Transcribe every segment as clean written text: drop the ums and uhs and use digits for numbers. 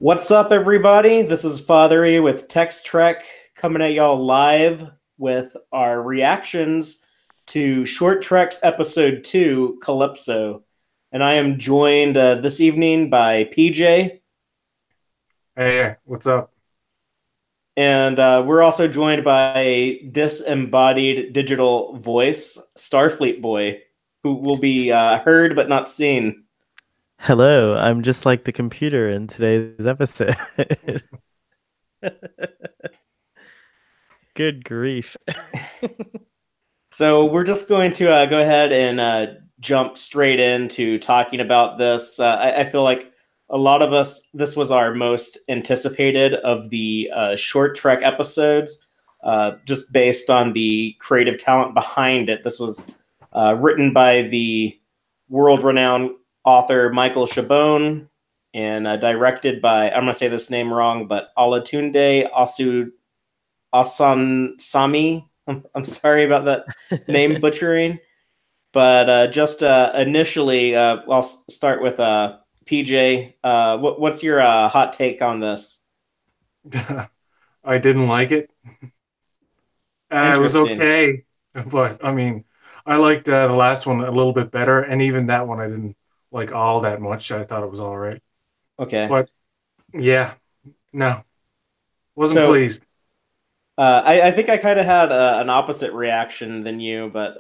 What's up, everybody? This is Fathery with Tex-Trek coming at y'all live with our reactions to Short Treks Episode 2, Calypso. And I am joined this evening by PJ, Hey, what's up? and we're also joined by a disembodied digital voice, Starfleet Boy, who will be heard but not seen. Hello, I'm just like the computer in today's episode. Good grief. So we're just going to go ahead and jump straight into talking about this. I feel like a lot of us, this was our most anticipated of the short trek episodes, just based on the creative talent behind it. This was written by the world-renowned author Michael Chabon and directed by, I'm going to say this name wrong, but Olatunde Osunsanmi. I'm sorry about that name butchering, but just initially, I'll start with PJ. What's your hot take on this? I didn't like it. It was Interesting. okay, but I mean, I liked the last one a little bit better, and even that one I didn't like all that much. I thought it was all right, Okay. but yeah, no, wasn't So pleased. I think I kind of had an opposite reaction than you, but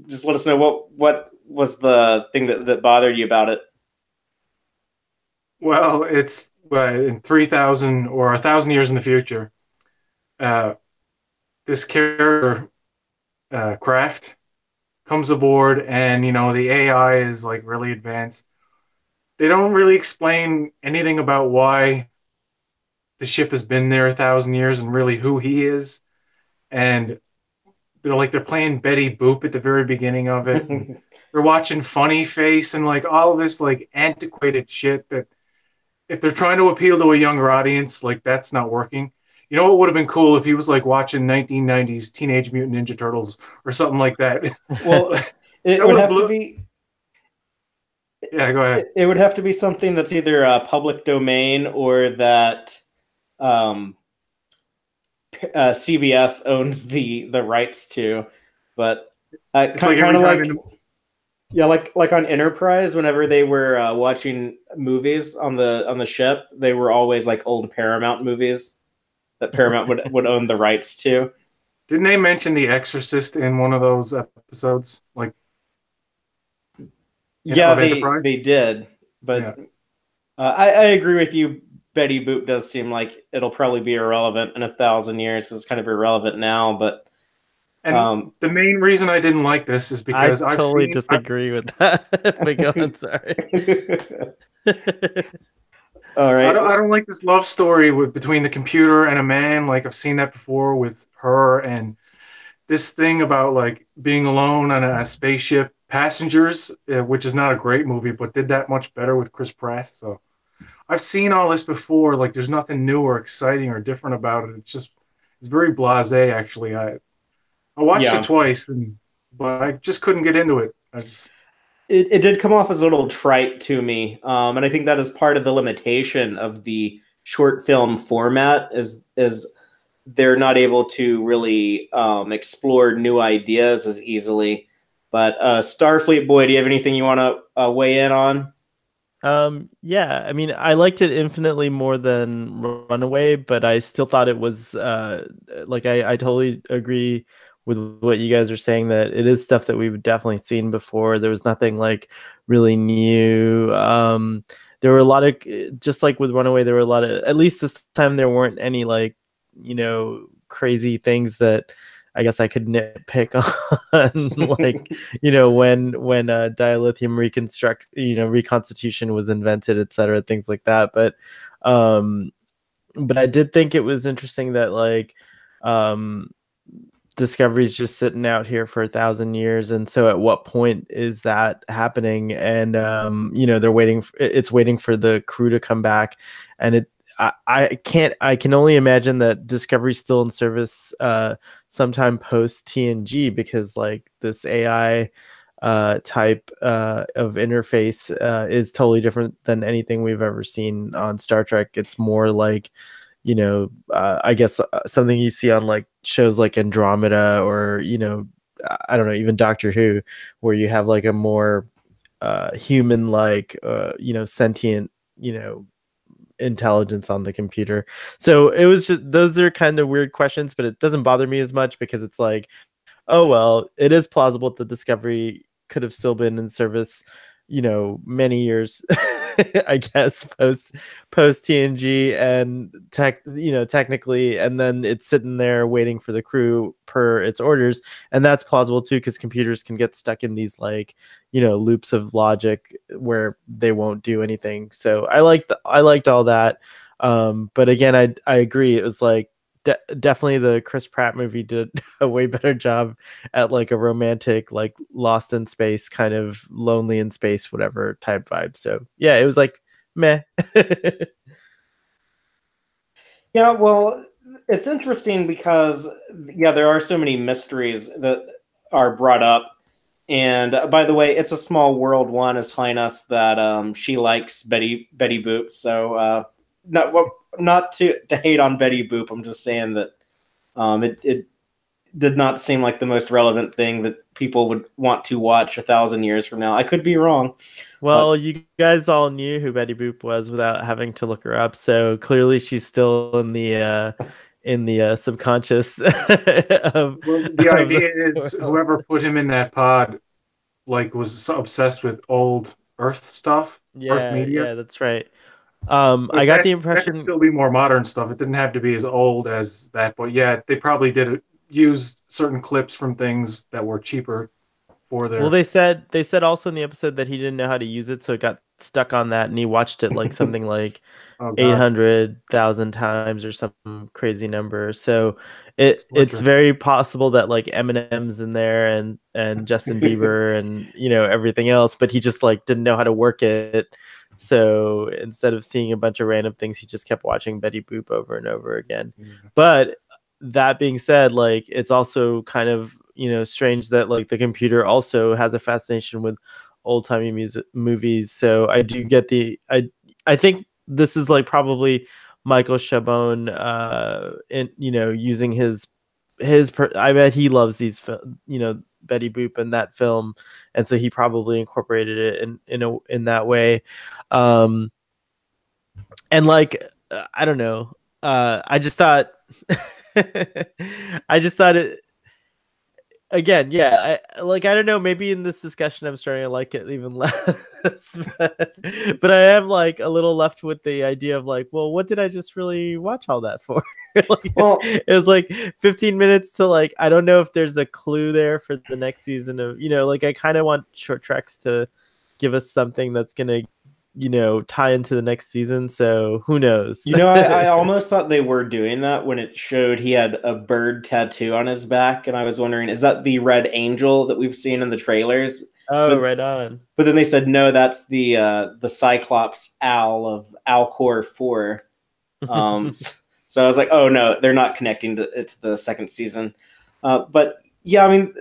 just let us know what was the thing that bothered you about it. Well, it's in 3,000 or 1,000 years in the future, uh, this character Craft comes aboard, and the AI is like really advanced. They don't really explain anything about why the ship has been there 1,000 years and really who he is. And they're playing Betty Boop at the very beginning of it, and they're watching Funny Face and like all of this like antiquated shit that if they're trying to appeal to a younger audience, like that's not working. You know what would have been cool if he was like watching 1990s Teenage Mutant Ninja Turtles or something like that. Well, it That would would have have to blew. be Yeah, go ahead. it would have to be something that's either public domain or that um, CBS owns the rights to. But It's like kind every of time like in yeah, like on Enterprise, whenever they were watching movies on the ship, they were always like old Paramount movies that Paramount would own the rights to. didn't they mention The Exorcist in one of those episodes, like Yeah, of they Enterprise? they did, but Yeah. I agree with you. Betty Boop does seem like it'll probably be irrelevant in 1,000 years because it's kind of irrelevant now. But And um, the main reason I didn't like this is I because totally disagree with that. But go on, sorry. all right, I don't like this love story between the computer and a man. Like I've seen that before with her, and this thing about like being alone on a spaceship. Passengers, which is not a great movie, but did that much better with Chris Pratt. So I've seen all this before. Like there's nothing new or exciting or different about it. It's very blasé. Actually, I watched it yeah. twice, but I just couldn't get into it. It did come off as a little trite to me, and I think that is part of the limitation of the short film format is they're not able to really explore new ideas as easily. But Starfleet Boy, do you have anything you want to weigh in on? Yeah, I mean, I liked it infinitely more than Runaway, but I still thought it was like I totally agree with what you guys are saying that it is stuff that we've definitely seen before. There was nothing like really new. There were a lot of just like with Runaway, there were a lot of at least this time there weren't any like, crazy things that I guess I could nitpick on like when dilithium reconstitution was invented, etc., things like that. Um but I did think it was interesting that like um Discovery's just sitting out here for 1,000 years, and so at what point is that happening? And they're waiting it's waiting for the crew to come back, and I can only imagine that Discovery's still in service sometime post TNG, because like this AI type of interface is totally different than anything we've ever seen on Star Trek. It's more like, you know, I guess something you see on like shows like Andromeda, or, you know, I don't know, even Doctor Who, where you have like a more human like, you know, sentient, you know, intelligence on the computer. So it was just, those are kind of weird questions, but it doesn't bother me as much because it's like, oh well, it is plausible that Discovery could have still been in service, you know, many years, I guess, post TNG and you know, technically, and then it's sitting there waiting for the crew per its orders, and that's plausible too, because computers can get stuck in these like, you know, loops of logic where they won't do anything. So I liked all that, but again, I agree. It was like definitely the Chris Pratt movie did a way better job at like a romantic, like lost in space, kind of lonely in space, whatever type vibe. So yeah, it was like meh. Yeah, well, it's interesting because yeah, there are so many mysteries that are brought up. And by the way, It's a Small World one is telling us that she likes Betty Boop. So not well, not to hate on Betty Boop. I'm just saying that it did not seem like the most relevant thing that people would want to watch 1,000 years from now. I could be wrong. Well, you guys all knew who Betty Boop was without having to look her up, so clearly she's still in the subconscious of, Well, the of idea is whoever put him in that pod, like, was so obsessed with old Earth stuff, Earth yeah, media. yeah, that's right. But I got the that could impression. still be more modern stuff. It didn't have to be as old as that. But yeah, they probably did use certain clips from things that were cheaper for Well, their. they said also in the episode that he didn't know how to use it, so it got stuck on that, and he watched it like something like Oh eight God, hundred thousand times or some crazy number. So it's Splinter. very possible that like Eminem's in there, and Justin Bieber, and you know, everything else, but he just like didn't know how to work it. So instead of seeing a bunch of random things, he just kept watching Betty Boop over and over again. Yeah. But that being said, like it's also kind of, you know, strange that like the computer also has a fascination with old timey music movies. So I do get I think this is like probably Michael Chabon, in, you know, using I bet he loves you know, Betty Boop and that film, and so he probably incorporated it in that way. Um, and like I don't know, I just thought I just thought it again, yeah, I don't know, maybe in this discussion I'm starting to like it even less, but I am like a little left with the idea of like, well, what did I just really watch all that for? Like, Well, it was like 15 minutes to like, I don't know if there's a clue there for the next season of, you know, like I kind of want short treks to give us something that's gonna, you know, tie into the next season, so who knows. you know, I almost thought they were doing that when it showed he had a bird tattoo on his back, and I was wondering, is that the Red Angel that we've seen in the trailers? Oh, But right on. but then they said no, that's the Cyclops owl of Alcor 4. So I was like, oh no, they're not connecting it to the second season. But yeah, I mean,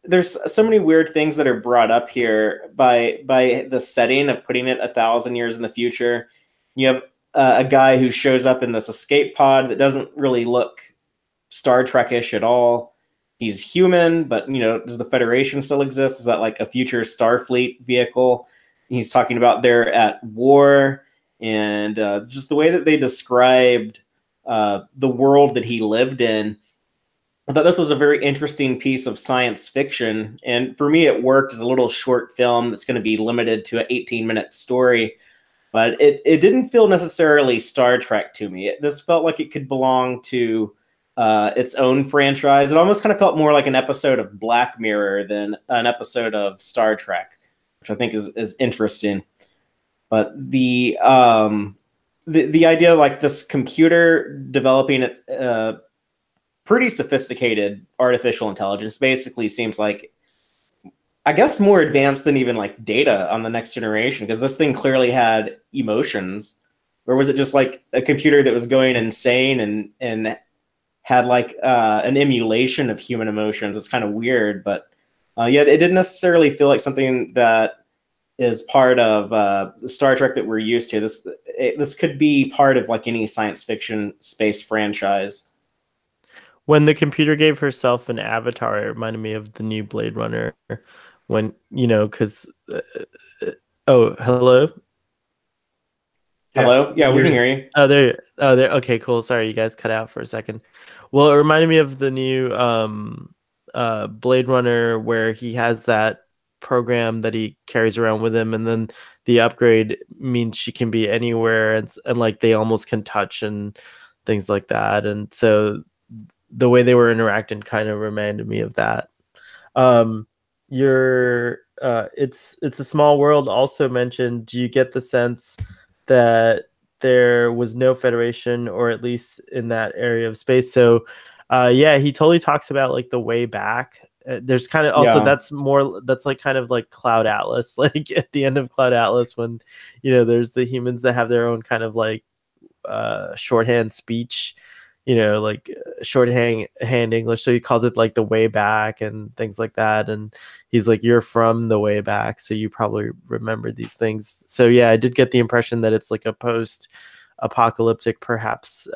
there's so many weird things that are brought up here by the setting of putting it 1,000 years in the future. You have a guy who shows up in this escape pod that doesn't really look Star Trek-ish at all. He's human, but you know, does the Federation still exist? Is that like a future Starfleet vehicle? He's talking about they're at war, and just the way that they described the world that he lived in. I thought this was a very interesting piece of science fiction, and for me, it worked as a little short film that's going to be limited to an 18-minute story. But it didn't feel necessarily Star Trek to me. This felt like it could belong to its own franchise. It almost kind of felt more like an episode of Black Mirror than an episode of Star Trek, which I think is interesting. But the idea of like this computer developing it pretty sophisticated artificial intelligence basically seems like, I guess, more advanced than even like Data on the Next Generation, because this thing clearly had emotions. Or was it just like a computer that was going insane and had like an emulation of human emotions? It's kind of weird, but Yeah, it didn't necessarily feel like something that is part of the Star Trek that we're used to. This could be part of like any science fiction space franchise. When the computer gave herself an avatar, it reminded me of the new Blade Runner. When because oh, hello. Yeah. Hello? Yeah, we can hear you. Oh, there. Okay, cool. Sorry, you guys cut out for a second. Well, it reminded me of the new Blade Runner where he has that program that he carries around with him, and then the upgrade means she can be anywhere, and like they almost can touch and things like that. And so the way they were interacting kind of reminded me of that. Um, your it's a small world also mentioned. Do you get the sense that there was no federation, or at least in that area of space? So yeah, he totally talks about like the way back. There's kind of also Yeah. that's like kind of like Cloud Atlas, like at the end of Cloud Atlas when there's the humans that have their own kind of like shorthand speech, like shorthand English. So he calls it like the way back and things like that. And he's like, you're from the way back, so you probably remember these things. So yeah, I did get the impression that it's like a post-apocalyptic, perhaps,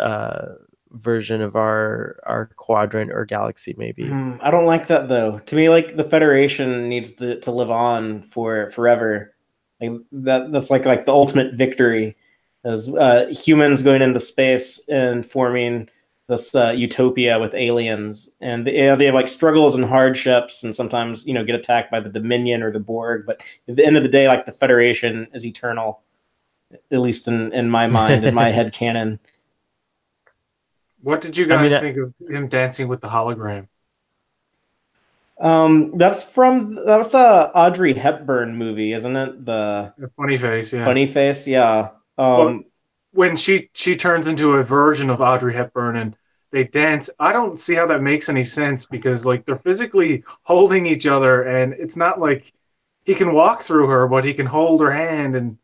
version of our quadrant or galaxy, maybe. I don't like that though. To me, like the Federation needs to live on for forever. Like that's like the ultimate victory, as humans going into space and forming this utopia with aliens, and they have like struggles and hardships, and sometimes get attacked by the Dominion or the Borg. But at the end of the day, like the Federation is eternal, at least in my mind, in my head canon. What did you guys think of him dancing with the hologram? That's a Audrey Hepburn movie, isn't it? The Funny Face, yeah. Funny Face, yeah. Well, when she turns into a version of Audrey Hepburn and they dance, I don't see how that makes any sense, because like they're physically holding each other, and it's not like he can walk through her, but he can hold her hand and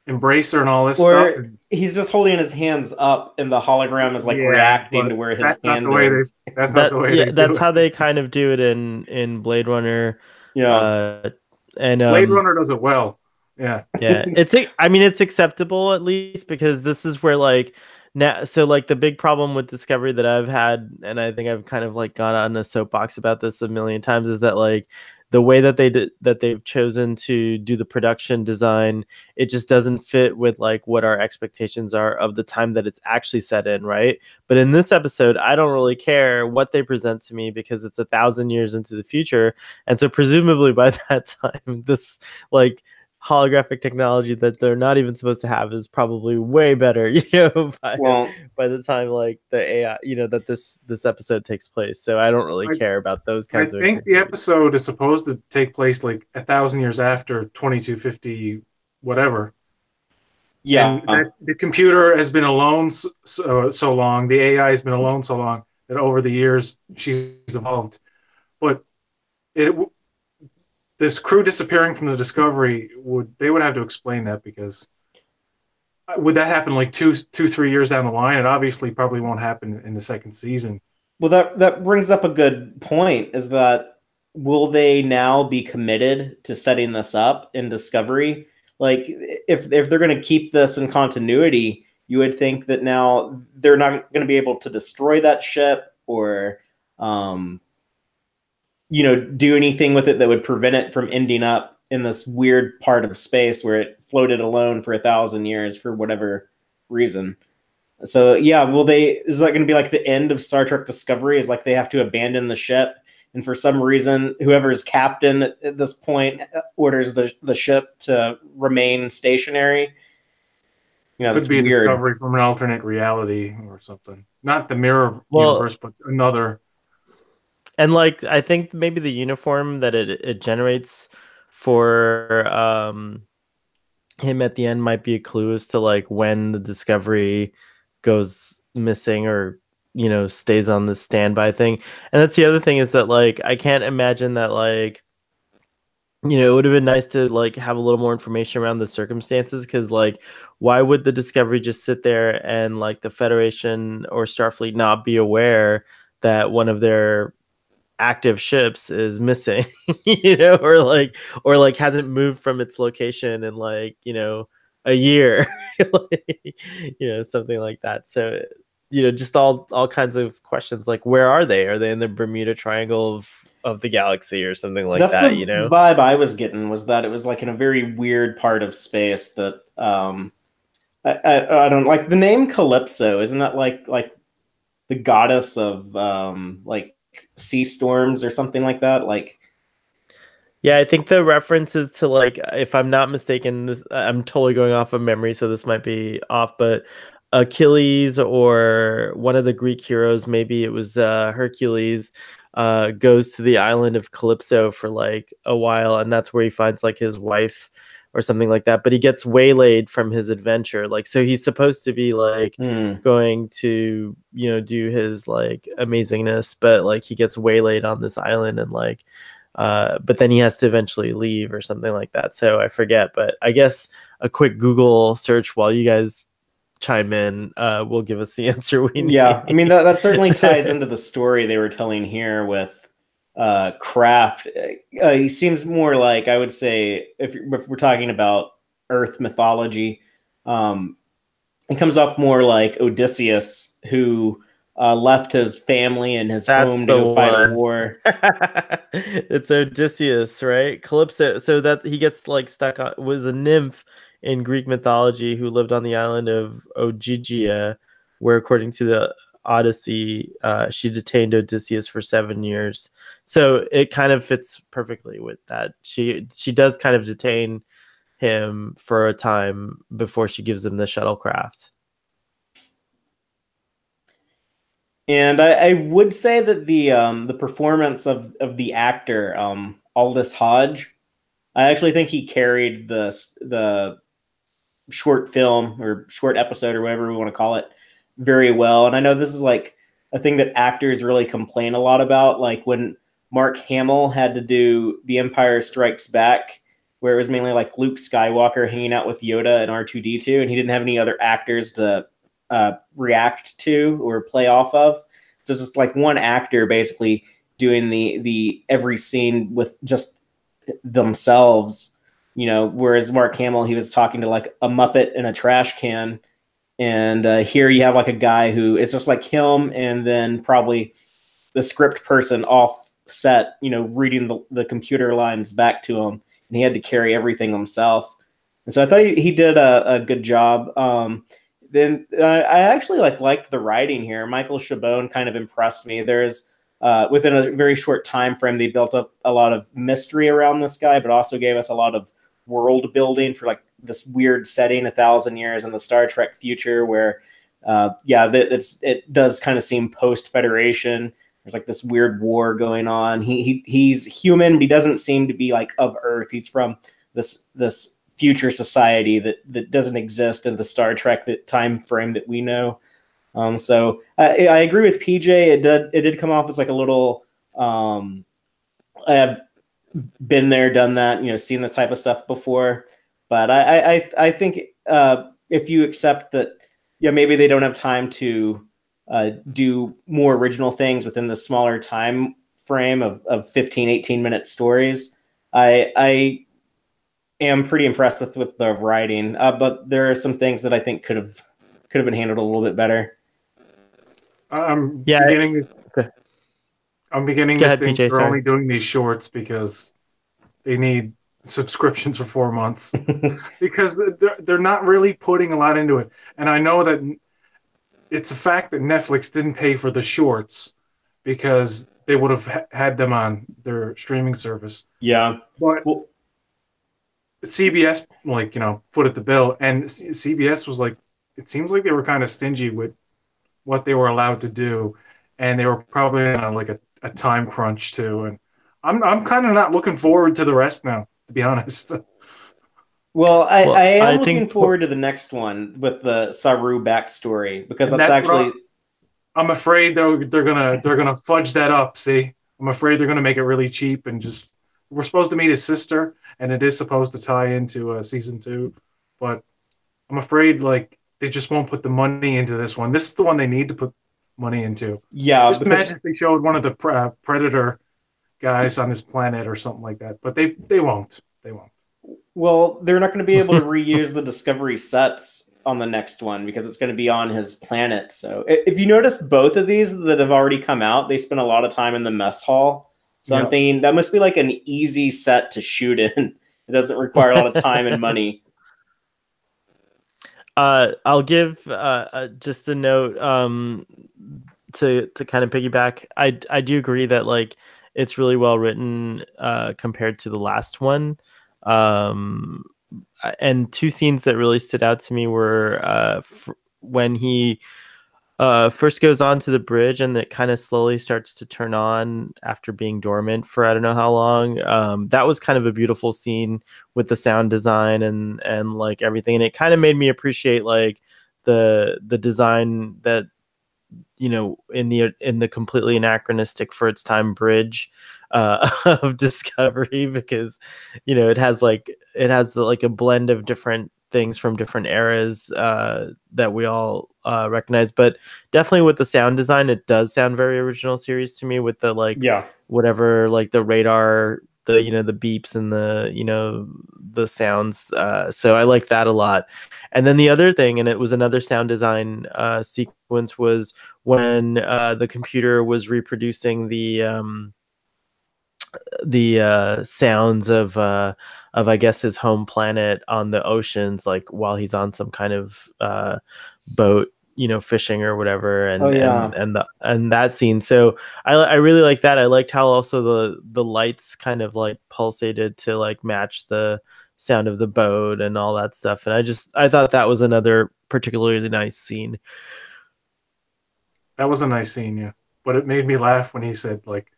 embrace her and all this stuff. He's just holding his hands up, and the hologram is like reacting to where his hand is. That's not the way they do it. That's how they kind of do it in Blade Runner. Yeah. And Blade Runner does it well. Yeah. Yeah. It's acceptable, at least, because this is where like now, so like the big problem with Discovery that I've had, and I think I've kind of like gone on a soapbox about this a million times, is that like the way that they've chosen to do the production design, it just doesn't fit with like what our expectations are of the time that it's actually set in, right? But in this episode, I don't really care what they present to me, because it's 1,000 years into the future, and so presumably by that time, this like holographic technology that they're not even supposed to have is probably way better, by the time like the AI, that this episode takes place. So I don't really care about those kinds of. I think the episode is supposed to take place like 1,000 years after 2250, whatever. Yeah. And the computer has been alone so long, the AI has been alone so long that over the years she's evolved. But this crew disappearing from the Discovery they would have to explain that, because would that happen like 3 years down the line? It obviously probably won't happen in the second season. Well, that brings up a good point, is that will they now be committed to setting this up in Discovery? Like if they're going to keep this in continuity, you would think that now they're not going to be able to destroy that ship or do anything with it that would prevent it from ending up in this weird part of space where it floated alone for 1,000 years for whatever reason. So yeah, is that going to be like the end of Star Trek Discovery? Is like they have to abandon the ship, and for some reason, whoever's captain at this point orders the ship to remain stationary? Could be a discovery from an alternate reality or something. Not the mirror universe, but another. And like I think maybe the uniform that it generates for him at the end might be a clue as to like when the Discovery goes missing or stays on the standby thing. And that's the other thing, is that like I can't imagine that like it would have been nice to like have a little more information around the circumstances, because like why would the Discovery just sit there and like the Federation or Starfleet not be aware that one of their active ships is missing, you know, or like hasn't moved from its location in like, you know, a year, like, you know, something like that. So, you know, just all kinds of questions like where are they? Are they in the Bermuda Triangle of the galaxy or something like That's that, you the know? vibe I was getting, was that it was like in a very weird part of space that I don't like the name Calypso. Isn't that like the goddess of like sea storms or something like that? Like, Yeah, I think the reference is to like, if I'm not mistaken, this I'm totally going off of memory, so this might be off, but Achilles or one of the Greek heroes, maybe it was Hercules, goes to the island of Calypso for like a while, and that's where he finds like his wife or something like that. But he gets waylaid from his adventure, like so he's supposed to be like going to, you know, do his like amazingness, but like he gets waylaid on this island and like but then he has to eventually leave or something like that. So I forget, but I guess a quick Google search while you guys chime in will give us the answer we yeah, I mean need. that certainly ties into the story they were telling here with Kraft. He seems more like, I would say, if we're talking about Earth mythology, um, it comes off more like Odysseus, who left his family and his That's home to the go fight a one. war. It's Odysseus, right? Calypso. So that he gets like stuck on was a nymph in Greek mythology who lived on the island of Ogygia, where according to the Odyssey, she detained Odysseus for 7 years. So it kind of fits perfectly with that. She does kind of detain him for a time before she gives him the shuttlecraft. And I would say that the performance of the actor Aldis Hodge, I actually think he carried the short film or short episode or whatever we want to call it very well. And I know this is like a thing that actors really complain a lot about, like when Mark Hamill had to do The Empire Strikes Back, where it was mainly like Luke Skywalker hanging out with Yoda and R2D2, and he didn't have any other actors to react to or play off of. So it's just like one actor basically doing the every scene with just themselves, you know. Whereas Mark Hamill, he was talking to like a Muppet in a trash can, and here you have like a guy who is just like him, and then probably the script person off set, you know, reading the computer lines back to him, and he had to carry everything himself. And so I thought he did a good job. Then I actually liked the writing here. Michael Chabon kind of impressed me. There's within a very short time frame, they built up a lot of mystery around this guy, but also gave us a lot of world building for like this weird setting 1,000 years in the Star Trek future, where it does kind of seem post Federation. There's like this weird war going on. He's human, but he doesn't seem to be like of Earth. He's from this future society that doesn't exist in the Star Trek that time frame that we know. So I agree with PJ. It did come off as like a little. I have been there, done that, you know, seen this type of stuff before. But I think if you accept that, yeah, maybe they don't have time to do more original things within the smaller time frame of 15, 18-minute stories, I am pretty impressed with the writing. But there are some things that I think could have been handled a little bit better. I'm Yeah. beginning. I'm beginning Go to ahead, think PJ. they're Sorry. only doing these shorts because they need subscriptions for 4 months because they're not really putting a lot into it. And I know that it's a fact that Netflix didn't pay for the shorts because they would have had them on their streaming service. Yeah. But Well, CBS, like, you know, footed the bill, and CBS was like, it seems like they were kind of stingy with what they were allowed to do, and they were probably on like a time crunch too. And I'm kind of not looking forward to the rest now, to be honest. well, I I am looking think forward to the next one with the Saru backstory, because And that's that's what actually. I'm afraid they're gonna fudge that up. See, I'm afraid they're gonna make it really cheap and just we're supposed to meet his sister, and it is supposed to tie into season 2, but I'm afraid like they just won't put the money into this one. This is the one they need to put money into. Yeah, Just because imagine if they showed one of the Predator guys on this planet or something like that. But they won't. They won't. Well, they're not going to be able to reuse the Discovery sets on the next one because it's going to be on his planet. So if you notice both of these that have already come out, they spend a lot of time in the mess hall. So I'm thinking that must be like an easy set to shoot in. It doesn't require a lot of time and money. I'll give just a note to kind of piggyback. I do agree that like it's really well written compared to the last one. And two scenes that really stood out to me were when he first goes onto the bridge and it kind of slowly starts to turn on after being dormant for I don't know how long. That was kind of a beautiful scene with the sound design and like everything, and it kind of made me appreciate like the design that, you know, in the completely anachronistic for its time bridge of Discovery, because, you know, it has like a blend of different things from different eras that we all recognize, but definitely with the sound design, it does sound very original series to me, with the like whatever, like the radar, the, you know, the beeps and the, you know, the sounds. So I like that a lot. And then the other thing, and it was another sound design sequence, was when the computer was reproducing the sounds of I guess his home planet on the oceans, like while he's on some kind of boat, you know, fishing or whatever, and that scene. So I really like that. I liked how also the lights kind of like pulsated to like match the sound of the boat and all that stuff. And I thought that was another particularly nice scene. That was a nice scene, yeah. But it made me laugh when he said like,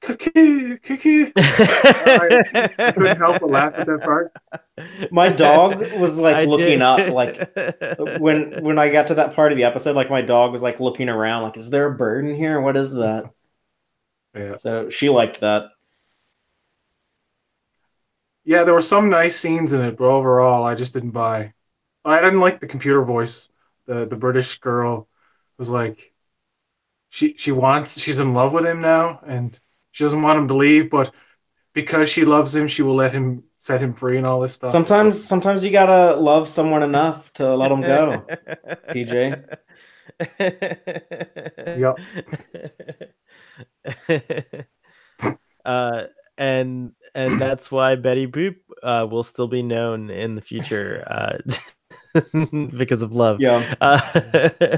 "Cookie, cookie." I couldn't help but laugh at that part. My dog was like looking up, like when I got to that part of the episode, like my dog was like looking around, like, is there a bird in here? What is that? Yeah. So she liked that. Yeah, there were some nice scenes in it, but overall, I just didn't buy. I didn't like the computer voice. The British girl was like, she's in love with him now, and she doesn't want him to leave, but because she loves him, she will let him set him free and all this stuff. Sometimes you gotta love someone enough to let them go, PJ. Yep. And that's why Betty Boop will still be known in the future because of love. Yeah.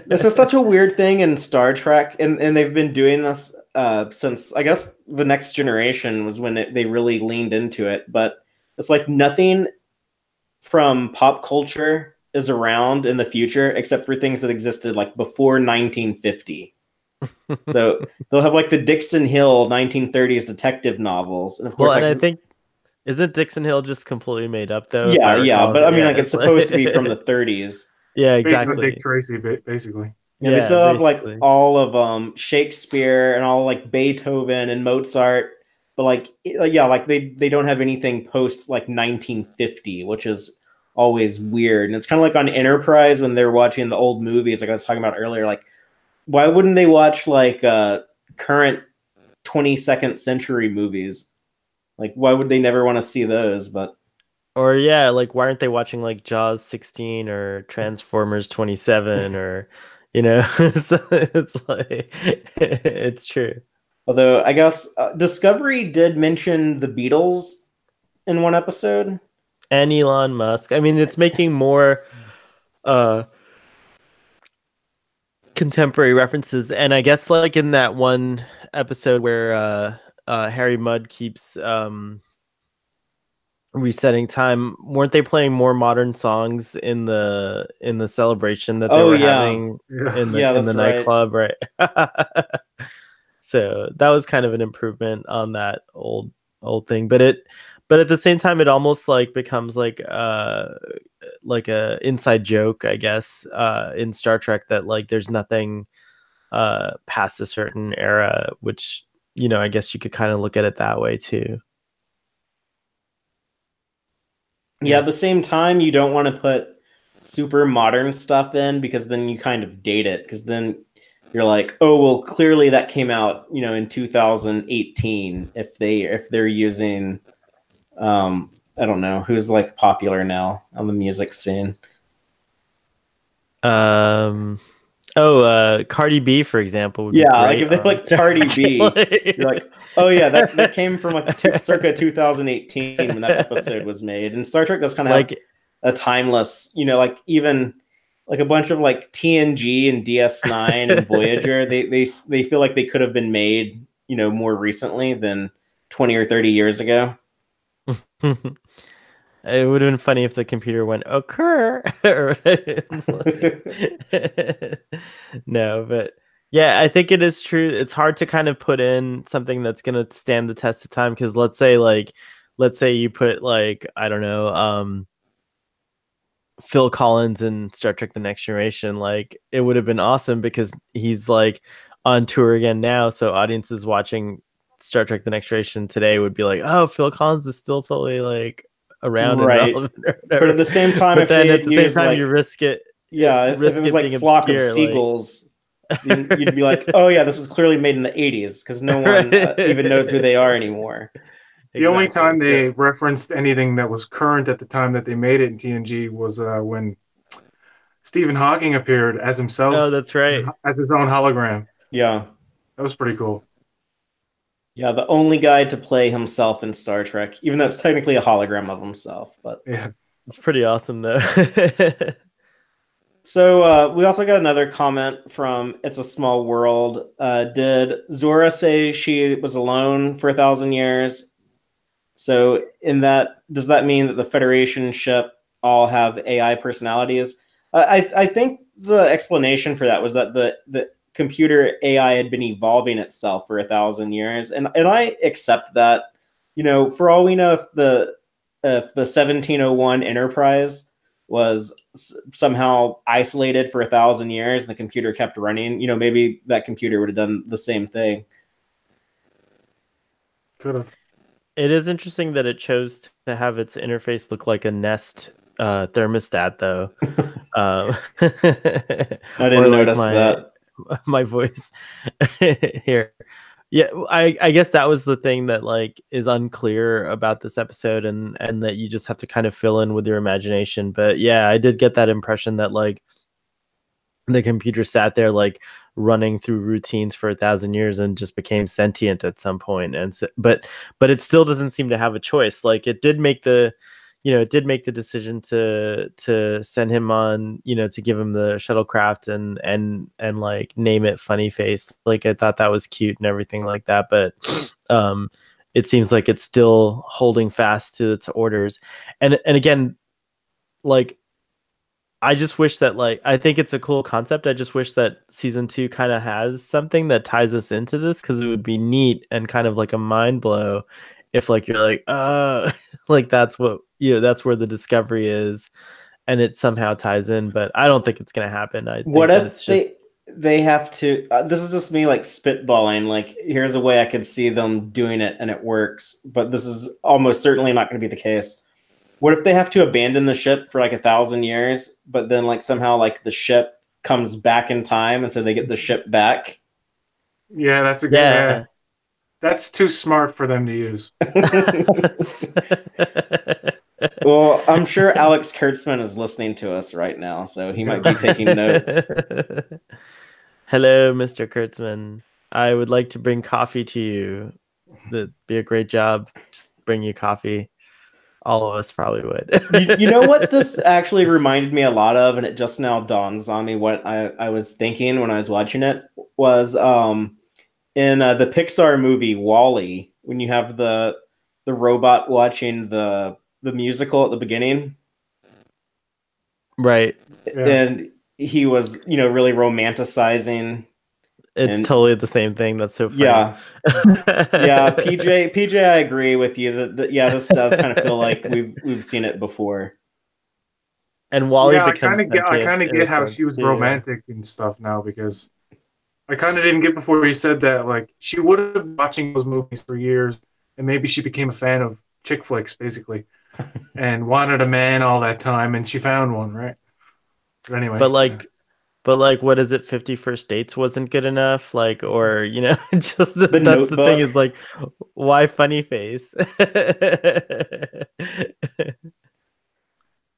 This is such a weird thing in Star Trek, and they've been doing this since, I guess, the Next Generation was when they really leaned into it. But it's like nothing from pop culture is around in the future except for things that existed like before 1950. So they'll have like the Dixon Hill 1930s detective novels, and of course, well, and I think, isn't Dixon Hill just completely made up though? Yeah, but I mean, like, it's supposed to be from the 30s. Yeah, Speaking exactly. of Dick Tracy, basically. Yeah, they still have like all of Shakespeare and all like Beethoven and Mozart, but like they don't have anything post like 1950, which is always weird. And it's kind of like on Enterprise when they're watching the old movies, like I was talking about earlier. Like, why wouldn't they watch like current 22nd century movies? Like, why would they never want to see those? But or yeah, like why aren't they watching like Jaws 16 or Transformers 27 or, you know? So it's like it's true. Although I guess Discovery did mention the Beatles in one episode. And Elon Musk. I mean, it's making more contemporary references, and I guess like in that one episode where Harry Mudd keeps resetting time, weren't they playing more modern songs in the celebration that they were having in the nightclub, right? So that was kind of an improvement on that old thing, but at the same time it almost like becomes like a inside joke, I guess, in Star Trek, that like there's nothing past a certain era, which, you know, I guess you could kind of look at it that way too. Yeah, at the same time, you don't want to put super modern stuff in because then you kind of date it. Because then you're like, oh well, clearly that came out, in 2018. If they're using, I don't know who's like popular now on the music scene. Um, Cardi B, for example, would be Yeah, like great if they on like Cardi B, you're like, oh yeah, that like came from like circa 2018 when that episode was made. And Star Trek does kind of have like a timeless, like even like a bunch of like TNG and DS9 and Voyager, they feel like they could have been made, more recently than 20 or 30 years ago. It would have been funny if the computer went occur. No, but yeah, I think it is true. It's hard to kind of put in something that's gonna stand the test of time because let's say you put like I don't know, Phil Collins in Star Trek: The Next Generation, like it would have been awesome because he's like on tour again now, so audiences watching Star Trek: The Next Generation today would be like, oh, Phil Collins is still totally like around and Right. relevant or But at whatever. the same time, But if they then at had the same used time, like, you risk it, yeah, if it risk was it like being Flock of obscure, like Seagulls, then you'd be like, oh yeah, this was clearly made in the 80s because no one even knows who right. they are anymore. The only Exactly. time So, they referenced anything that was current at the time that they made it in TNG was when Stephen Hawking appeared as oh, himself, that's right. as his own hologram. Yeah. That was pretty cool. Yeah, the only guy to play himself in Star Trek, even though it's technically a hologram of himself. But Yeah. It's pretty awesome though. so we also got another comment from It's a Small World. Did Zora say she was alone for 1,000 years? So in that, does that mean that the Federation ship all have AI personalities? I think the explanation for that was that the computer AI had been evolving itself for 1,000 years, and I accept that. For all we know, if the 1701 Enterprise was somehow isolated for 1,000 years and the computer kept running, maybe that computer would have done the same thing. Could have. It is interesting that it chose to have its interface look like a Nest thermostat, though. I Or didn't like notice that. my voice here. Yeah, I guess that was the thing that like is unclear about this episode, and that you just have to kind of fill in with your imagination. But yeah, I did get that impression that like the computer sat there like running through routines for 1,000 years and just became sentient at some point. And so, but it still doesn't seem to have a choice. Like it did make the it did make the decision to send him on, to give him the shuttlecraft and like name it Funny Face. Like I thought that was cute and everything like that, but it seems like it's still holding fast to its orders. And again, like I just wish that like I think it's a cool concept. I just wish that season 2 kind of has something that ties us into this, because it would be neat and kind of like a mind blow if like you're like like that's what that's where the discovery is and it somehow ties in. But I don't think it's gonna happen. I What think that if it's just they have to? This is just me like spitballing. Like, here's a way I could see them doing it and it works, but this is almost certainly not going to be the case. What if they have to abandon the ship for like 1,000 years, but then like somehow like the ship comes back in time, and so they get the ship back? Yeah, that's a good. yeah. That's too smart for them to use. Well, I'm sure Alex Kurtzman is listening to us right now, so he might be taking notes. Hello, Mr. Kurtzman. I would like to bring coffee to you. That'd be a great job. Just bring you coffee. All of us probably would. You know what this actually reminded me a lot of, and it just now dawns on me what I was thinking when I was watching it was in the Pixar movie Wall-E, when you have the robot watching the musical at the beginning, Right. Yeah. and he was really romanticizing. It's And totally the same thing. That's so funny. yeah, yeah, PJ, I agree with you that yeah, this does kind of feel like we've seen it before. And Wally Yeah, becomes I sentient kind of in get a how she sense was too. romantic and stuff now, because I kind of didn't get before he said that. Like, she would have been watching those movies for years, and maybe she became a fan of chick flicks, basically, and wanted a man all that time, and she found one, right? But anyway, But like but like, what is it? 50 First Dates wasn't good enough, like, or just The that's the thing Notebook. is like, why funny face?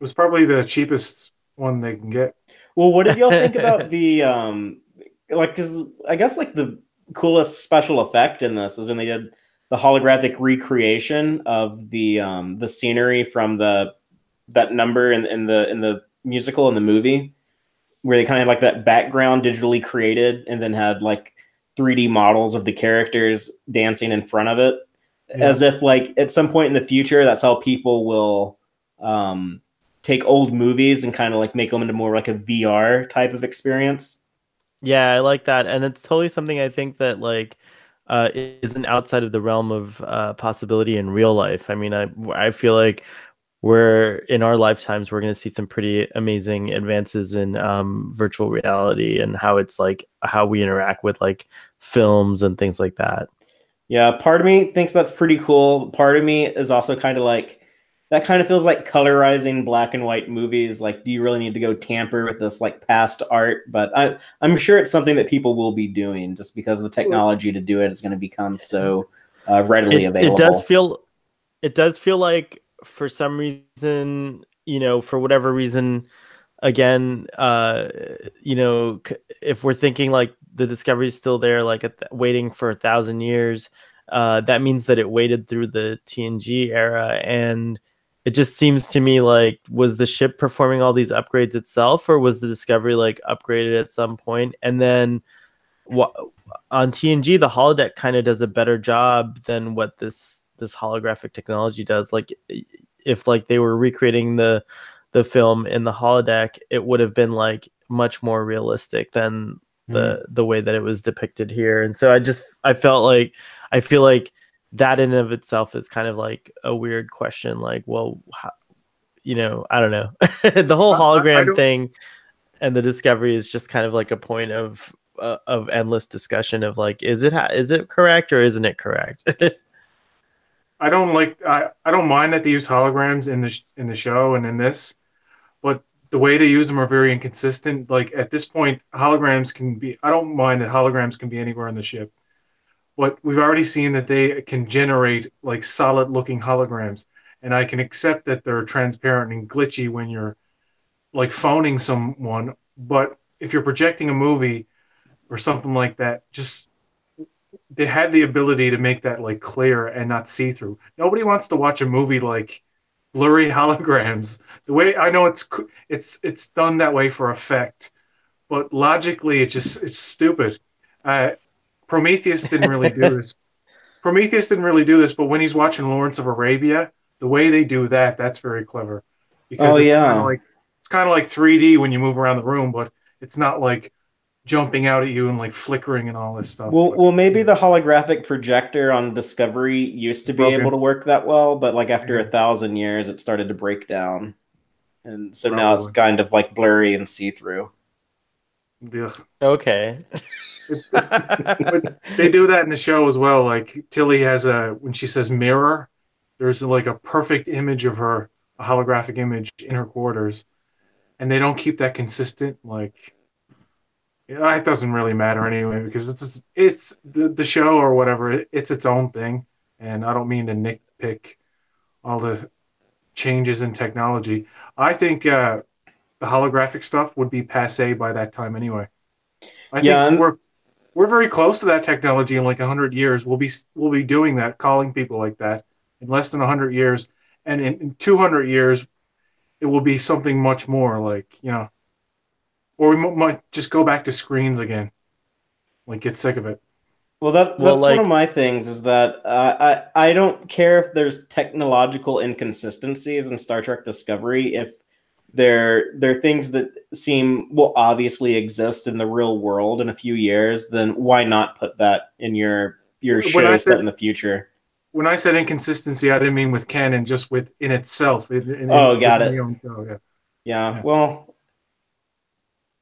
It was probably the cheapest one they can get. Well, what did y'all think about the like? Because I guess like the coolest special effect in this is when they did the holographic recreation of the scenery from the that number in the musical in the movie, where they kind of had like that background digitally created and then had like 3D models of the characters dancing in front of it, Yeah. as if like at some point in the future that's how people will um take old movies and kind of like make them into more like a VR type of experience. Yeah, I like that, and it's totally something I think that like isn't outside of the realm of possibility in real life. I mean, I feel like we're in our lifetimes we're going to see some pretty amazing advances in virtual reality and how it's like how we interact with like films and things like that. Yeah, part of me thinks that's pretty cool. Part of me is also kind of like that kind of feels like colorizing black and white movies. Like, do you really need to go tamper with this like past art? But I'm sure it's something that people will be doing just because the technology to do it is going to become so readily It does available. feel like for some reason, for whatever reason, again, if we're thinking like the discovery is still there, like waiting for 1,000 years, that means that it waited through the TNG era, and it just seems to me like, was the ship performing all these upgrades itself, or was the discovery like upgraded at some point, and then wh- on TNG, the holodeck kind of does a better job than what this holographic technology does. Like, if like they were recreating the film in the holodeck, it would have been like much more realistic than Mm. the way that it was depicted here. And so I feel like that in and of itself is kind of like a weird question. Like, well, how, I don't know. The whole I hologram don't thing and the discovery is just kind of like a point of endless discussion of like, is it correct or isn't it correct? I don't mind that they use holograms in in the show and in this, but the way they use them are very inconsistent. Like at this point, holograms can be. I don't mind that holograms can be anywhere in the ship, but we've already seen that they can generate like solid looking holograms, and I can accept that they're transparent and glitchy when you're like phoning someone. But if you're projecting a movie or something like that, just they had the ability to make that like clear and not see through. Nobody wants to watch a movie like blurry holograms. The way I know it's done that way for effect, but logically it's stupid. Uh, Prometheus didn't really do this. Prometheus didn't really do this, but when he's watching Lawrence of Arabia, the way they do that, that's very clever Oh because yeah. it's kind of like 3D when you move around the room, but it's not like jumping out at you and like flickering and all this stuff. But Well, maybe yeah, the holographic projector on Discovery used it's to be able broken. to work that well, but like after Yeah, 1,000 years, it started to break down, and so now it's probably. kind of like blurry and see through. Ugh. Okay. But they do that in the show as well. Like Tilly has a when she says mirror, there's like a perfect image of her, a holographic image in her quarters, and they don't keep that consistent. Like it doesn't really matter anyway because it's the show or whatever. It's its own thing, and I don't mean to nitpick all the changes in technology. I think the holographic stuff would be passe by that time anyway. I think Yeah, and we're very close to that technology in like 100 years. We'll be doing that, calling people like that in less than 100 years, and in 200 years it will be something much more like or we might just go back to screens again, like get sick of it. well, Well, that's one of like, my things is that I don't care if there's technological inconsistencies in Star Trek Discovery if they're things that seem will obviously exist in the real world in a few years, then why not put that in your When I show said set in the future? when I said inconsistency, I didn't mean with canon, just with in itself, Oh, got within the it. own show. Yeah, Yeah. yeah. Well,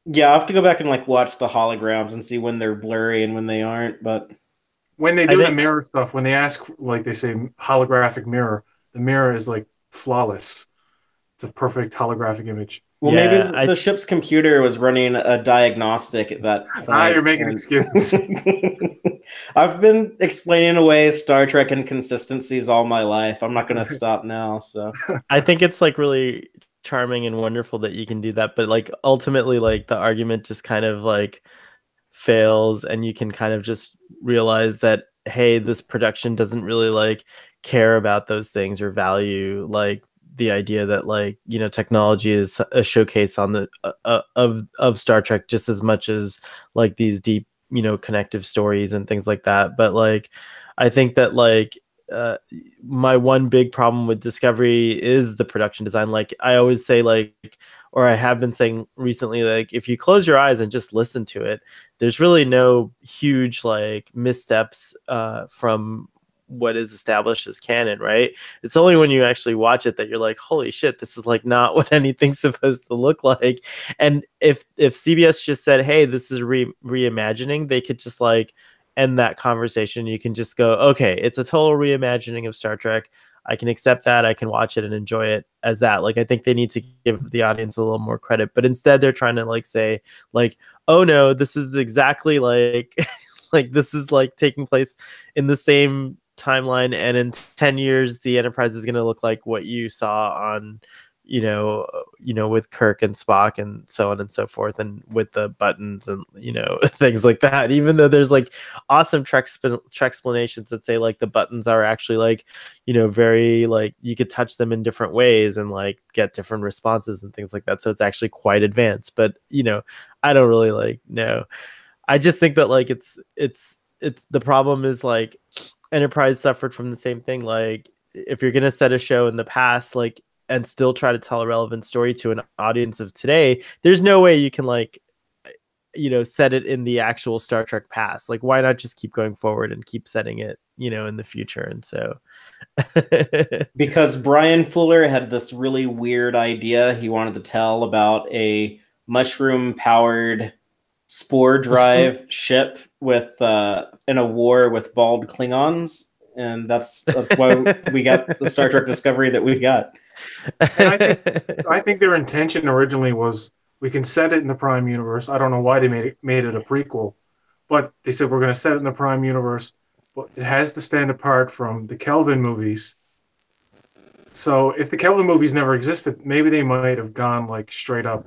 yeah, I have to go back and like watch the holograms and see when they're blurry and when they aren't, but When they I do the think mirror stuff, when they ask like they say holographic mirror, the mirror is like flawless. It's a perfect holographic image. Well, maybe Yeah, the ship's computer was running a diagnostic at that You're point. making excuses. I've been explaining away Star Trek inconsistencies all my life. I'm not going to stop now. So I think it's like really charming and wonderful that you can do that, but like ultimately like the argument just kind of like fails, and you can kind of just realize that, hey, this production doesn't really like care about those things or value like the idea that, like, you know, technology is a showcase on the of Star Trek just as much as like these deep, you know, connective stories and things like that. But like I think that like uh my one big problem with Discovery is the production design. Like I always say, like, or I have been saying recently, like if you close your eyes and just listen to it, there's really no huge like missteps from what is established as canon, right? It's only when you actually watch it that you're like, holy shit, this is like not what anything's supposed to look like. And if CBS just said, hey, this is reimagining, they could just like end that conversation. You can just go, okay, it's a total reimagining of Star Trek. I can accept that. I can watch it and enjoy it as that. Like I think they need to give the audience a little more credit, but instead they're trying to like say like, oh no, this is exactly like like this is like taking place in the same timeline, and in 10 years the Enterprise is going to look like what you saw on, you know, with Kirk and Spock and so on and so forth, and with the buttons and, you know, things like that. Even though there's like awesome Trek explanations that say like the buttons are actually like, you know, very like you could touch them in different ways and like get different responses and things like that. So it's actually quite advanced. But, you know, I don't really like know. I just think that like it's the problem is like Enterprise suffered from the same thing. Like if you're gonna set a show in the past, like, and still try to tell a relevant story to an audience of today, there's no way you can like, you know, set it in the actual Star Trek past. Like why not just keep going forward and keep setting it, you know, in the future? And so because Brian Fuller had this really weird idea he wanted to tell about a mushroom powered spore drive ship with in a war with bald Klingons, and that's why we got the Star Trek Discovery that we got. And I think their intention originally was we can set it in the Prime universe. I don't know why they made it a prequel, but they said we're going to set it in the Prime universe, but it has to stand apart from the Kelvin movies. So if the Kelvin movies never existed, maybe they might have gone like straight up,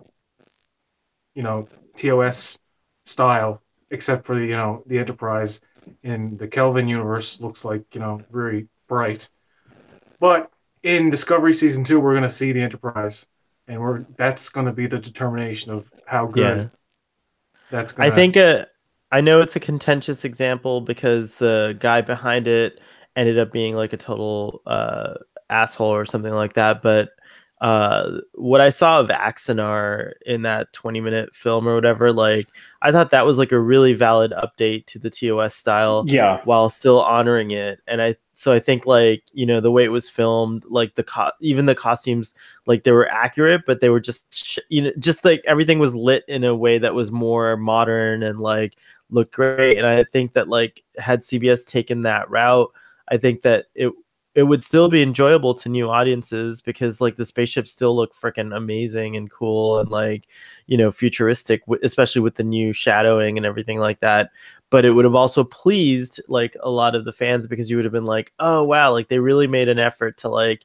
you know, TOS style, except for the, you know, the Enterprise in the Kelvin universe looks like, you know, very bright. But in Discovery season 2, we're going to see the Enterprise, and that's going to be the determination of how good yeah. that's going I to. think I know it's a contentious example because the guy behind it ended up being like a total asshole or something like that. But what I saw of Axanar in that 20-minute film or whatever, like I thought that was like a really valid update to the TOS style Yeah, while still honoring it. And I think like, you know, the way it was filmed, like even the costumes, like they were accurate, but they were just you know, just like everything was lit in a way that was more modern and like looked great. And I think that like had CBS taken that route, I think that it would still be enjoyable to new audiences because like the spaceships still look freaking amazing and cool and like, you know, futuristic, especially with the new shadowing and everything like that. But it would have also pleased like a lot of the fans because you would have been like, oh wow, like they really made an effort to like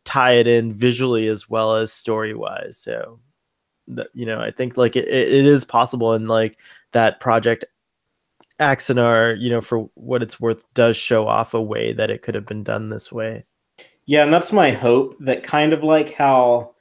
tie it in visually as well as story wise. So you know, I think like it is possible, and like that project Axanar, you know, for what it's worth, does show off a way that it could have been done this way. yeah, and that's my hope. That kind of like how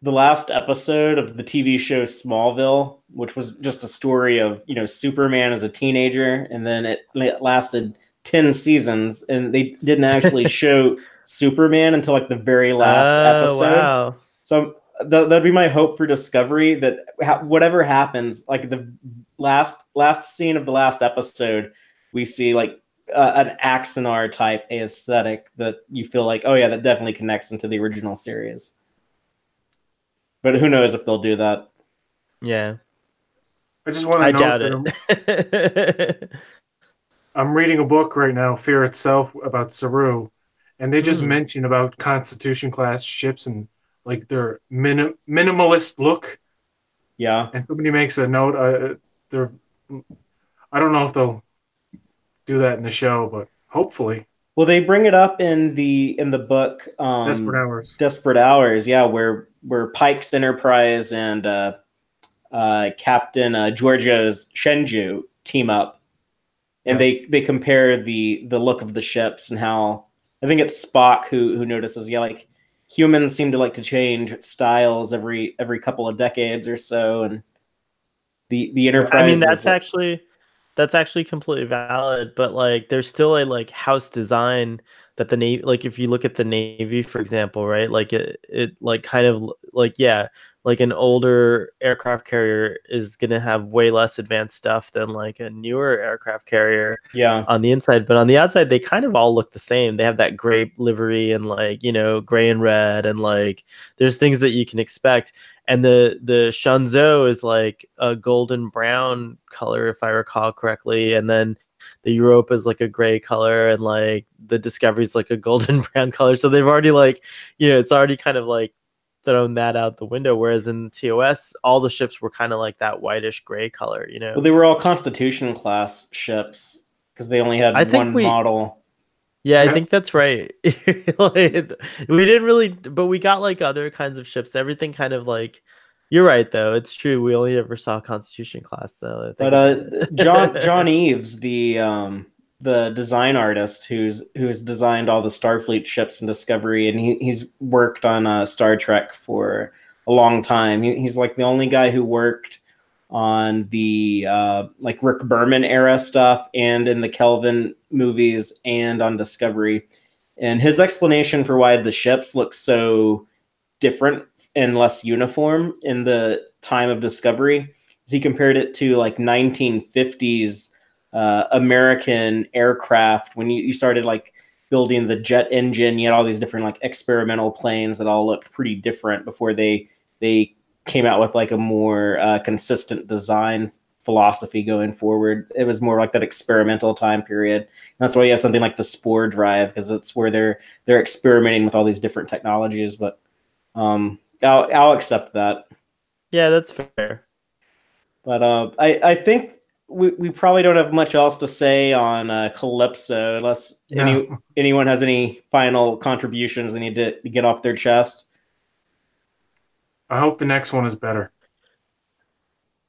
the last episode of the TV show Smallville, which was just a story of, you know, Superman as a teenager, and then it lasted 10 seasons, and they didn't actually show Superman until like the very last Oh episode. wow. So that'd be my hope for Discovery, that whatever happens, like the last scene of the last episode, we see like an Axanar type aesthetic that you feel like, oh yeah, that definitely connects into the original series. But who knows if they'll do that? Yeah. I just want to I note doubt that it. I'm reading a book right now, Fear Itself, about Saru, and they just Mm. mention about Constitution class ships and like their minimalist look. Yeah. And somebody makes a note. They're I don't know if they'll do that in the show, but hopefully. Well, they bring it up in the book, Desperate Hours. Desperate Hours, yeah, where Pike's Enterprise and Captain Giorgio's Shenju team up, and they compare the look of the ships and how I think it's Spock who notices, yeah, like humans seem to like to change styles every couple of decades or so, and the I mean, Enterprise is like, that's actually completely valid, but like there's still a like house design that the Navy, like if you look at the Navy, for example, right? Like it like kind of like, yeah, like an older aircraft carrier is gonna have way less advanced stuff than like a newer aircraft carrier yeah. on the inside, but on the outside they kind of all look the same. They have that gray livery and like, you know, gray and red, and like there's things that you can expect. And the Shanzhou is like a golden brown color, if I recall correctly, and then the Europa is like a gray color, and like the Discovery is like a golden brown color. So they've already like, you know, it's already kind of like thrown that out the window. Whereas in TOS, all the ships were kind of like that whitish gray color, you know. Well, they were all Constitution class ships because they only had one model. Yeah, I think that's right. Like, we didn't really, but we got like other kinds of ships. Everything kind of like, you're right though. It's true. We only ever saw Constitution class though. But John Eves, the design artist who's designed all the Starfleet ships in Discovery, and he's worked on Star Trek for a long time. He's like the only guy who worked on the like Rick Berman era stuff, and in the Kelvin movies, and on Discovery. And his explanation for why the ships look so different and less uniform in the time of Discovery is he compared it to like 1950s American aircraft when you started like building the jet engine. You had all these different like experimental planes that all looked pretty different before they came out with like a more consistent design philosophy going forward. It was more like that experimental time period. And that's why you have something like the Spore drive, because it's where they're experimenting with all these different technologies. But I'll accept that. Yeah, that's fair. But I think we probably don't have much else to say on Calypso, unless anyone has any final contributions they need to get off their chest. I hope the next one is better.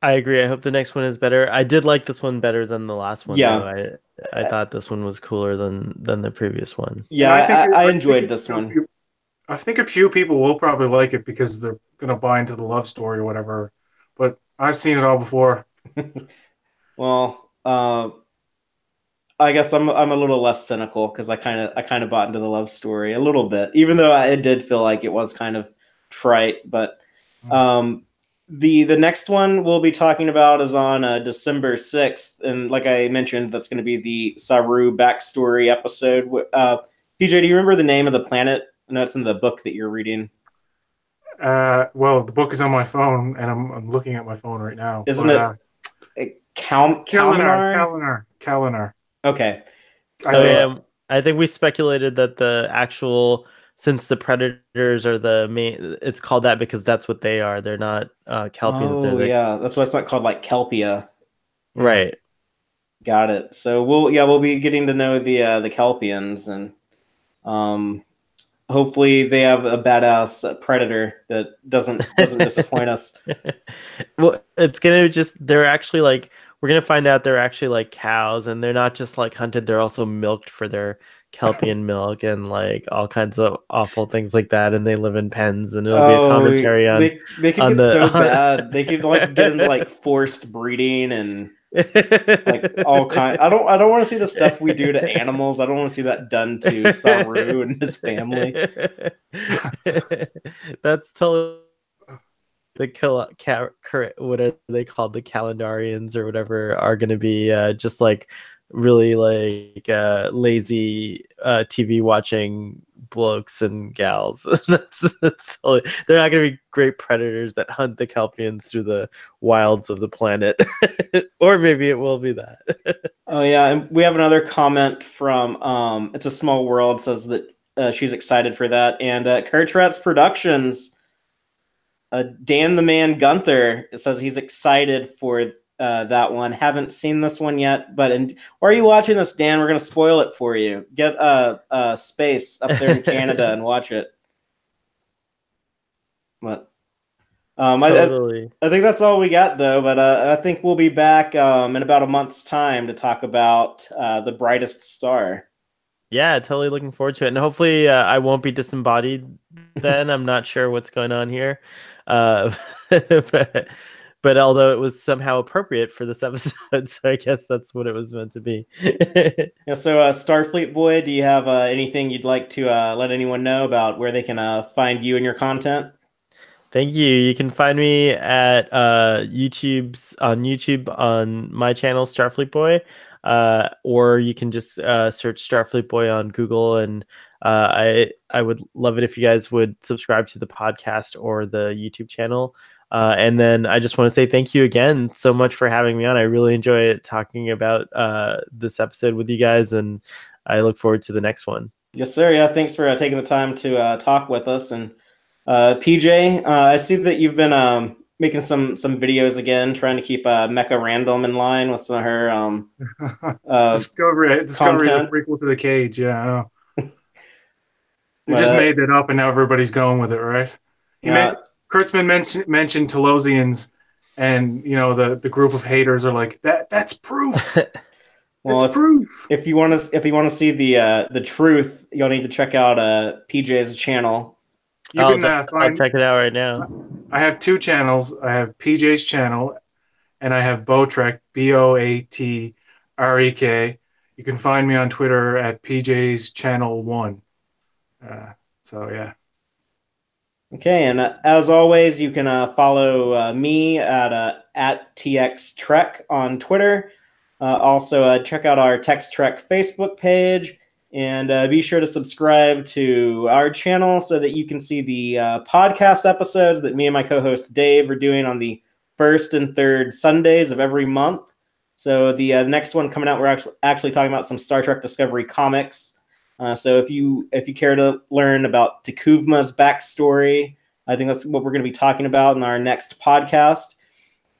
I agree. I hope the next one is better. I did like this one better than the last one. Yeah, though. I thought this one was cooler than the previous one. Yeah, I enjoyed this one. I think a few people will probably like it because they're gonna buy into the love story or whatever. But I've seen it all before. Well, I guess I'm a little less cynical because I kind of bought into the love story a little bit, even though it did feel like it was kind of trite. But the next one we'll be talking about is on December 6th, and like I mentioned, that's going to be the Saru backstory episode. PJ, do you remember the name of the planet? I know it's in the book that you're reading. Well, the book is on my phone, and I'm looking at my phone right now. Isn't it Kalinar? Kalinar. Okay. So I think we speculated that the actual, since the predators are the main, it's called that because that's what they are. They're not Kelpians. Oh, yeah. That's why it's not called like Kelpia. Right. Got it. So we'll be getting to know the Kelpians, and hopefully they have a badass predator that doesn't disappoint us. Well, it's gonna they're actually like, we're gonna find out they're actually like cows, and they're not just like hunted, they're also milked for their Kelpian milk and like all kinds of awful things like that, and they live in pens, and it'll be a commentary on they could get so bad. They could like get into like forced breeding and like all kind. I don't want to see the stuff we do to animals. I don't want to see that done to Saru and his family. That's totally what are they called? The Calendarians or whatever are going to be just like really like lazy TV watching blokes and gals. that's totally, they're not going to be great predators that hunt the Kelpians through the wilds of the planet. Or maybe it will be that. Oh yeah, and we have another comment from It's a Small World, says that she's excited for that, and Kurtratz Productions Dan the Man Gunther says he's excited for that one. Haven't seen this one yet, but why are you watching this, Dan? We're gonna spoil it for you. Get space up there in Canada and watch it. But Totally. I think that's all we got though. But I think we'll be back in about a month's time to talk about The Brightest Star. Yeah, totally looking forward to it. And hopefully I won't be disembodied then. I'm not sure what's going on here. But, but although it was somehow appropriate for this episode, so I guess that's what it was meant to be. Yeah, so Starfleet Boy, do you have anything you'd like to let anyone know about where they can find you and your content? Thank you. You can find me at on YouTube on my channel Starfleet Boy, or you can just search Starfleet Boy on Google. And I would love it if you guys would subscribe to the podcast or the YouTube channel. And then I just want to say thank you again so much for having me on. I really enjoy talking about this episode with you guys, and I look forward to the next one. Yes, sir. Yeah, thanks for taking the time to talk with us. And PJ, I see that you've been making some videos again, trying to keep Mecha Random in line with some of her Discovery is a prequel to The Cage. Yeah, I know. They just made that up, and now everybody's going with it, right? Kurtzman mentioned Telosians, and the group of haters are like, that's proof. Well, if you want to see the truth, you'll need to check out PJ's channel. I'll check it out right now. I have two channels. I have PJ's channel, and I have Botrek, Boatrek. You can find me on Twitter at PJ's Channel 1. So yeah. Okay, and as always, you can follow me at Tex-Trek on Twitter. Also, check out our Tex-Trek Facebook page. And be sure to subscribe to our channel so that you can see the podcast episodes that me and my co-host Dave are doing on the first and third Sundays of every month. So the next one coming out, we're actually talking about some Star Trek Discovery comics. So if you care to learn about T'Kuvma's backstory, I think that's what we're going to be talking about in our next podcast.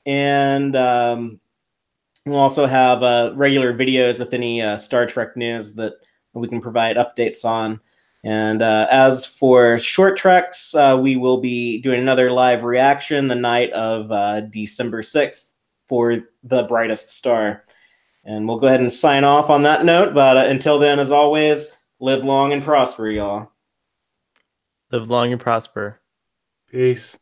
And we'll also have regular videos with any Star Trek news that we can provide updates on. And as for short treks, we will be doing another live reaction the night of December 6th for The Brightest Star. And we'll go ahead and sign off on that note. But until then, as always, live long and prosper, y'all. Live long and prosper. Peace.